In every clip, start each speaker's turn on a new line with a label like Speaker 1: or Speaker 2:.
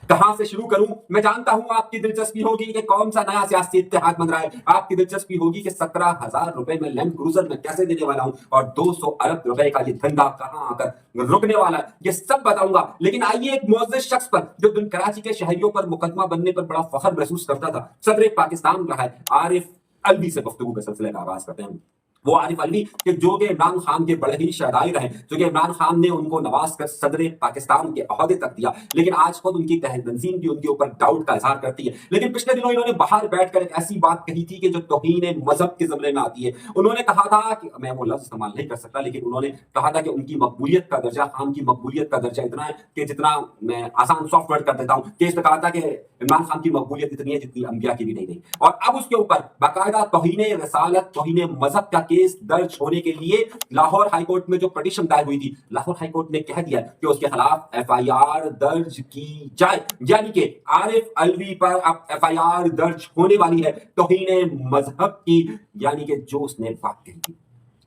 Speaker 1: कहां से शुरू करूं? मैं जानता हूं आपकी दिलचस्पी होगी कि कौन सा नया सियासी इत्तेहाद बन रहा है। आपकी दिलचस्पी होगी कि 17,000 रुपए में लैंड क्रूजर में कैसे देने वाला हूं और 200 अरब रुपए का ये धंधा कहां आकर रुकने वाला है, ये सब बताऊंगा। लेकिन आइए एक मुअज़्ज़िज़ शख्स पर जो कराची के शहरियों पर मुकदमा बनने पर बड़ा फख्र महसूस करता था, सदर पाकिस्तान रहा है, आरिफ अलवी से गुफ्तगू के सिलसिले का आगाज करते हैं। वो आरिफ अलवी कि जो कि इमरान खान के बड़े ही शहदाई रहे, जो कि इमरान खान ने उनको नवाज कर सदर पाकिस्तान के ओहदे तक दिया, लेकिन आज खुद उनकी तंजीम भी उनके ऊपर डाउट का इजहार करती है। लेकिन पिछले दिनों इन्होंने बाहर बैठकर एक ऐसी बात कही थी कि जो तौहीन मजहब के जमरे में आती है। उन्होंने कहा था कि मैं वो लफ्ज इस्तेमाल नहीं कर सकता, लेकिन उन्होंने कहा था कि उनकी मकबूलियत का दर्जा, खान की मकबूलियत का दर्जा इतना है कि जितना मैं आसान सॉफ्टवेयर कर देता हूं कि इसने कहा था कि इमरान खान की मकबूलियत इतनी है जितनी अंबिया की भी नहीं। और अब उसके ऊपर बाकायदा तौहीन रसालत, तौहीन मजहब का केस दर्ज होने के लिए लाहौर हाईकोर्ट में जो पिटीशन दायर हुई थी, लाहौर हाईकोर्ट ने कह दिया कि उसके खिलाफ एफआईआर दर्ज की जाए। यानी कि आरिफ अलवी पर अब एफआईआर दर्ज होने वाली है तौहीन मजहब की, यानी कि जो उसने बात कही थी।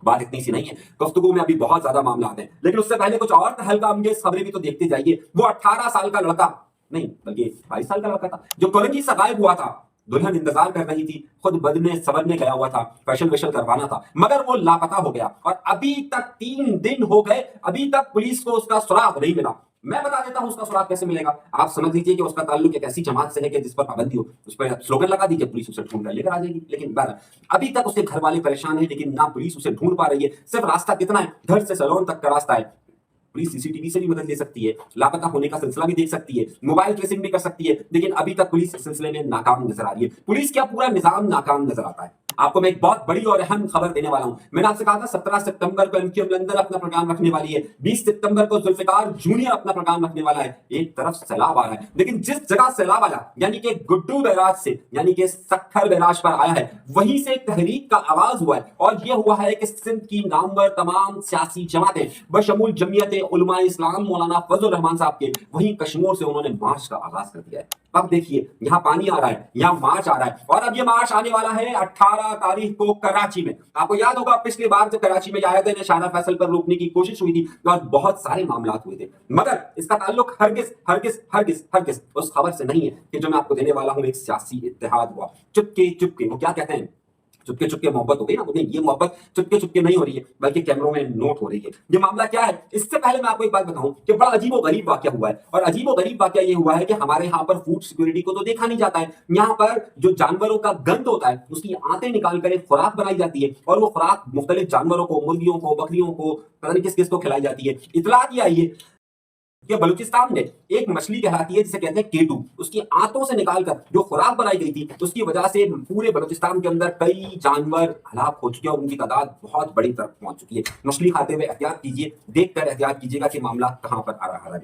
Speaker 1: बात इतनी सी नहीं है, गुफ्तगू में अभी बहुत ज्यादा मामला आते हैं, लेकिन उससे पहले कुछ और हल्का अंगेज खबरें भी तो देखते जाइए। वो 18 साल का लड़का नहीं बल्कि 22 साल का लड़का था जो कोलंजी से गायब हुआ था। दुल्हन इंतजार कर रही थी, खुद बदने सवरने गया हुआ था, फैशन वेशन करवाना था, मगर वो लापता हो गया और अभी तक 3 दिन हो गए, अभी तक पुलिस को उसका सुराग नहीं मिला। मैं बता देता हूं उसका सुराग कैसे मिलेगा। आप समझ लीजिए कि उसका ताल्लुक एक ऐसी जमात से है कि जिस पर पाबंदी हो, उस पर स्लोगन लगा दीजिए, पुलिस उसे ढूंढ कर लेकर आ जाएगी। लेकिन बहरहाल अभी तक उसके घर वाले परेशान है, लेकिन ना पुलिस उसे ढूंढ पा रही है। सिर्फ रास्ता कितना है, घर से सैलून तक का रास्ता है। पुलिस सीसीटीवी से भी मदद ले सकती है, लापता होने का सिलसिला भी देख सकती है, मोबाइल ट्रेसिंग भी कर सकती है, लेकिन अभी तक पुलिस इस सिलसिले में नाकाम नजर आ रही है। पुलिस का पूरा निजाम नाकाम नजर आता है। आपको मैं एक बहुत बड़ी और अहम खबर देने वाला हूं। मैंने आपसे कहा था 17 सितंबर को एमक्यूएम लंदन अपना प्रोग्राम रखने वाली है, 20 सितंबर को जुल्फिकार जूनियर अपना प्रोग्राम रखने वाला है। एक तरफ सैलाब आ रहा है, लेकिन जिस जगह सैलाब आया यानी कि गुड्डू बैराज से, यानी कि सक्खर बैराज पर आया है, वहीं से तहरीक का आगाज हुआ है। और यह हुआ है कि सिंध की नामवर तमाम सियासी जमातें बशमूल जमीयत उलमा इस्लाम मौलाना फजल रहमान साहब के, वहीं कश्मीर से उन्होंने मार्च का आगाज कर दिया है। अब देखिए यहां पानी आ रहा है, यहां मार्च आ रहा है, और अब यह मार्च आने वाला है 18 तारीख को कराची में। आपको याद होगा पिछली बार जब कराची में आए थे, शाहरा फैसल पर रोकने की कोशिश हुई थी और बहुत सारे मामला हुए थे, मगर इसका ताल्लुक हरगिज हरगिज हरगिज हरगिज उस खबर से नहीं है कि जो मैं आपको देने वाला हूं। एक सियासी इत्तेहाद हुआ चुपके चुपके, वो क्या कहते हैं, चुपके चुपके मोहब्बत हो गई ना। ये मोहब्बत चुपके चुपके नहीं हो रही है, बल्कि कैमरों में नोट हो रही है। ये मामला क्या है, इससे पहले मैं आपको एक बात बताऊं कि बड़ा अजीबो गरीब वाकया हुआ है। और अजीबो गरीब वाकया ये हुआ है कि हमारे यहाँ पर फूड सिक्योरिटी को तो देखा नहीं जाता है। यहाँ पर जो जानवरों का गंद होता है उसकी आंतें निकाल कर एक खुराक बनाई जाती है, और वो खुराक मुख्तलिफ जानवरों को, मुर्गियों को, बकरियों को, पता नहीं किस किस को खिलाई जाती है। इतला की आई है कि बलूचिस्तान में एक मछली कहलाती है जिसे कहते हैं केटू, उसकी आंतों से निकालकर जो खुराक बनाई गई थी, उसकी वजह से पूरे बलूचिस्तान के अंदर कई जानवर हलाक हो चुके हैं और उनकी तादाद बहुत बड़ी तरफ पहुंच चुकी है। मछली खाते हुए एहतियात कीजिए, देखकर एहतियात कीजिएगा कि मामला कहां पर आ रहा है।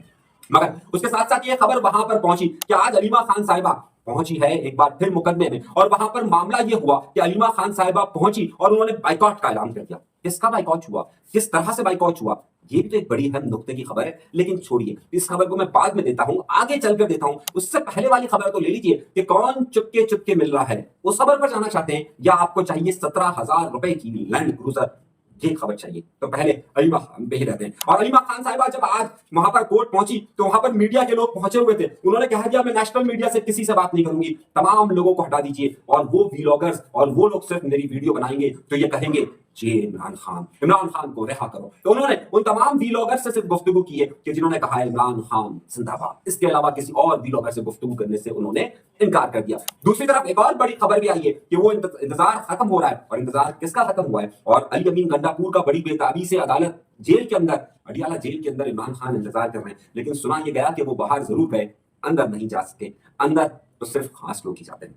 Speaker 1: मगर उसके साथ साथ ये खबर वहां पर पहुंची कि आज अलीमा खान साहिबा पहुंची है एक बार फिर मुकदमे में, और वहां पर मामला यह हुआ कि अलीमा खान साहिबा पहुंची और उन्होंने बाइकॉट का ऐलान कर दिया। किसका बाइकॉट हुआ, किस तरह से बाइकॉट हुआ, ये भी तो एक बड़ी अहम नुक्ते की खबर है। लेकिन छोड़िए, इस खबर को मैं बाद में देता हूं, आगे चलकर देता हूं। उससे पहले वाली खबर तो ले लीजिए कि कौन चुपके चुपके मिल रहा है। उस खबर पर जाना चाहते हैं या आपको चाहिए 17,000 रुपए की लैंड क्रूजर, ये खबर चाहिए तो पहले अलीमा खान पे ही रहते हैं। और अलीमा खान साहिबा जब आज वहां पर कोर्ट पहुंची तो वहां पर मीडिया के लोग पहुंचे हुए थे। उन्होंने कहा दिया मैं नेशनल मीडिया से किसी से बात नहीं करूंगी, तमाम लोगों को हटा दीजिए, और वो व्लॉगर्स और वो लोग सिर्फ मेरी वीडियो बनाएंगे तो ये कहेंगे जी इमरान खान को रिहा करो। तो उन्होंने उन तमाम व्लॉगर से सिर्फ गुफ्तगू की है कि जिन्होंने कहा है इमरान खान जिंदाबाद। इसके अलावा किसी और व्लॉगर से गुफ्तगू करने से उन्होंने इनकार कर दिया। दूसरी तरफ एक और बड़ी खबर भी आई है कि वो इंतजार खत्म हो रहा है, और इंतजार किसका खत्म हुआ है, और अली अमीन गंडापुर का बड़ी बेताबी से अदालत जेल के अंदर, अडियाला जेल के अंदर इमरान खान इंतजार कर रहे हैं। लेकिन सुना यह गया कि वो बाहर जरूर गए, अंदर नहीं जा सके। अंदर तो सिर्फ खास लोग ही जाते हैं।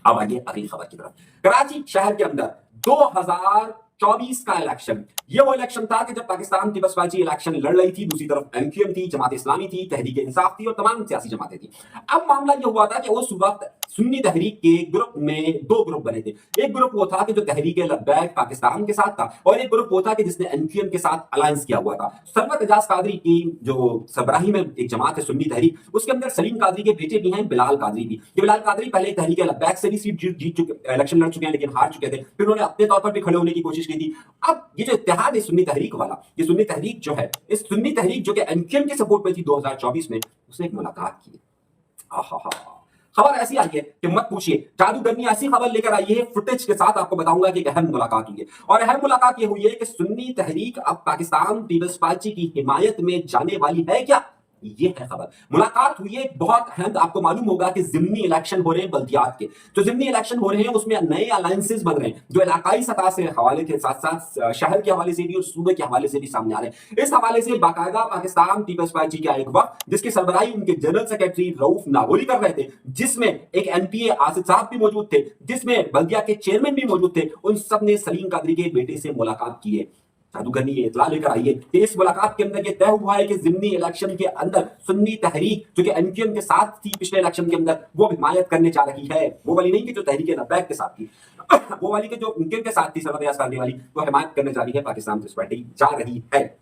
Speaker 1: अब आइए अगली खबर की तरफ। कराची शहर के अंदर 2024 का इलेक्शन, ये वो इलेक्शन था कि जब पाकिस्तान की बसपाची इलेक्शन लड़ रही थी, दूसरी तरफ एमक्यूएम थी, जमात इस्लामी थी, तहरीक इंसाफ थी और तमाम सियासी जमातें थी। अब मामला यह हुआ था कि उस वक्त सुन्नी तहरीक के ग्रुप में 2 ग्रुप बने थे। एक ग्रुप वो था कि जो तहरीक लब्बैक पाकिस्तान के साथ था, और एक ग्रुप वो था कि जिसने एमक्यूएम के साथ अलायंस किया हुआ था। सरवत एजाज कादरी की जो सरबराही में एक जमात है सुन्नी तहरीक, उसके अंदर सलीम कादरी के बेटे भी हैं, बिलाल कादरी भी। ये बिलाल कादरी पहले तहरीक लब्बैक से भी सीट जीत चुके, इलेक्शन लड़ चुके हैं, लेकिन हार चुके थे। फिर उन्होंने अपने तौर पर भी खड़े होने की कोशिश की थी। अब ये जो इत्तेहाद है सुन्नी तहरीक वाला, ये सुन्नी तहरीक जो है, इस सुन्नी तहरीक जो कि एमक्यूएम के सपोर्ट में थी 2024 में, उसने एक मुलाकात की। आहा! खबर ऐसी आई है कि मत पूछिए। जादूगरनी ऐसी खबर लेकर आई है, फुटेज के साथ आपको बताऊँगा कि एक अहम मुलाकात हुई है। और अहम मुलाकात ये हुई है कि सुन्नी तहरीक अब पाकिस्तान पीपल्स पार्टी की हिमायत में जाने वाली है क्या? ये है खबर। मुलाकात हुई है एक बहुत अहम, आपको मालूम होगा कि ज़िमनी इलेक्शन हो रहे हैं बल्दियात के। जो ज़िमनी इलेक्शन हो रहे हैं उसमें नए अलायंसेस बन रहे हैं, जो इलाकाई सतह से हवाले के साथ-साथ शहर के हवाले से भी और सूबे के हवाले से भी सामने आ रहे हैं। इस हवाले से बाकायदा पाकिस्तान पीपल्स पार्टी का एक वक्त जिसकी सरबराही उनके जनरल सेक्रेटरी रऊफ नागोली कर रहे थे, जिसमें एक एमपीए आसिफ साहब भी मौजूद थे, जिसमें बल्दिया के चेयरमैन भी मौजूद थे, उन सब ने सलीम कादरी के बेटे से मुलाकात की है। जादूगरनी ये इत्तला लेकर आई है कि इस मुलाकात के अंदर ये तय हुआ है कि ज़िमनी इलेक्शन के अंदर सुन्नी तहरीक जो कि एमक्यूएम के साथ थी पिछले इलेक्शन के अंदर, वो हिमायत करने जा रही है। वो वाली नहीं कि जो तहरीक लब्बैक के साथ थी, वो वाली कि जो एमक्यूएम के साथ थी सरबत यास करने वाली, वो हिमायत करने जा रही है, पाकिस्तान पीपल्स पार्टी जा रही है।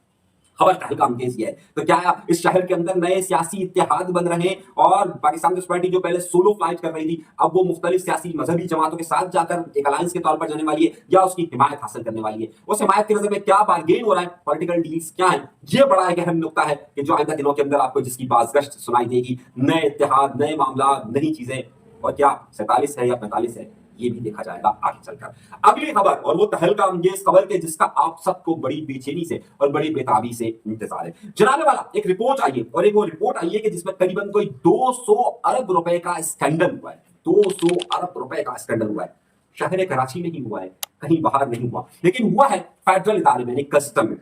Speaker 1: खबर का हल्का अंकेज ये है। तो क्या इस शहर के अंदर नए सियासी इत्तेहाद बन रहे हैं और पाकिस्तान पीपल्स पार्टी जो पहले सोलो फ्लाइट कर रही थी, अब वो मुख्तलिफ सियासी मजहबी जमातों के साथ जाकर एक अलायंस के तौर पर जाने वाली है या उसकी हिमायत हासिल करने वाली है। उस हिमायत की नजर में क्या बारगेन हो रहा है, पॉलिटिकल डील्स क्या है, ये बड़ा एक अहम नुकता है कि जो आइंदा दिनों के अंदर आपको जिसकी बाज़गश्त सुनाई देगी। नए इत्तेहाद, नए मामला, नई चीजें, और क्या 47 है या 45 है, ये भी देखा जाएगा आगे चलकर। अगली खबर, और वो तहलका अंगेज खबर के जिसका आप सबको बड़ी बेचैनी से और बड़ी बेताबी से इंतजार है। जनाने वाला एक रिपोर्ट आई है, और एक वो रिपोर्ट आई है कि जिसमें करीबन कोई 200 अरब रुपए का स्कैंडल हुआ है। 200 अरब रुपए का स्कैंडल हुआ है। शहर कराची में ही हुआ है, कहीं बाहर नहीं हुआ, लेकिन हुआ है फेडरल इदारे में, कस्टम में।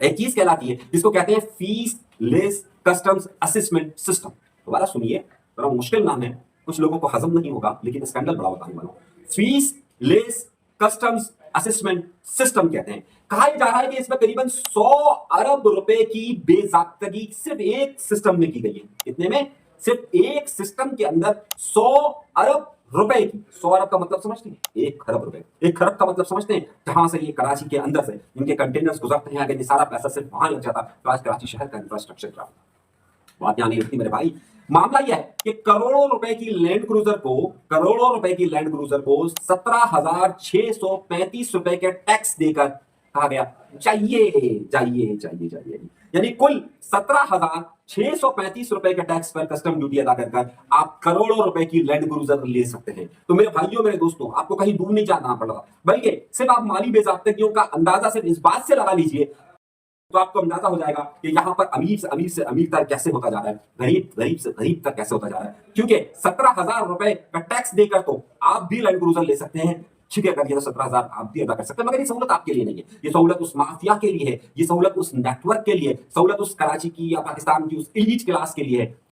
Speaker 1: एक चीज कहलाती है जिसको कहते हैं fees less customs assessment system. दोबारा सुनिए, थोड़ा मुश्किल नाम है, कुछ लोगों को हजम नहीं होगा, लेकिन स्कैंडल बड़ा बताऊं वाला। Fees less customs assessment system कहते हैं। कहा जा रहा है कि इसमें करीबन 100 अरब रुपए की बेजाब्तगी सिर्फ एक सिस्टम में की गई है। कितने में? सिर्फ एक सिस्टम के अंदर 100 अरब रुपए की। 100 अरब का मतलब समझते हैं? 1 खरब रुपए। 1 खरब का मतलब समझते हैं? जहां से ये कराची के अंदर से इनके कंटेनर्स गुजरते हैं, अगर ये सारा पैसा सिर्फ वहां लग जाता तो आज कराची शहर का इंफ्रास्ट्रक्चर क्या होता। बात यहां नहीं रुकती मेरे भाई। मामला यह है कि करोड़ों रुपए की लैंड क्रूजर को 17,635 रुपए के टैक्स देकर कहा गया चाहिए चाहिए चाहिए चाहिए, यानी कुल 17,635 रुपए के टैक्स पर कस्टम ड्यूटी अदा कर आप करोड़ों रुपए की लैंड क्रूजर ले सकते हैं। तो मेरे भाइयों, मेरे दोस्तों, आपको कहीं दूर नहीं जाना पड़ रहा, बल्कि सिर्फ आप माली बेजाब्तगियों का अंदाजा सिर्फ इस बात से लगा लीजिए, तो आपको अंदाजा हो जाएगा कि यहां पर अमीर से अमीर तक कैसे होता जा रहा है, गरीब से गरीब तक कैसे होता जा रहा है। क्योंकि 17,000 रुपए का टैक्स देकर तो आप भी लैंड क्रूजर ले सकते हैं, ठीक है, अगर ये 17,000 आप भी अदा कर सकते हैं, मगर ये सहूलत आपके लिए नहीं है। ये सहूलत उस माफिया के लिए है, ये सहूलत उस नेटवर्क के लिए, सहूलत उस कराची की या पाकिस्तान की उस इलीट क्लास के लिए है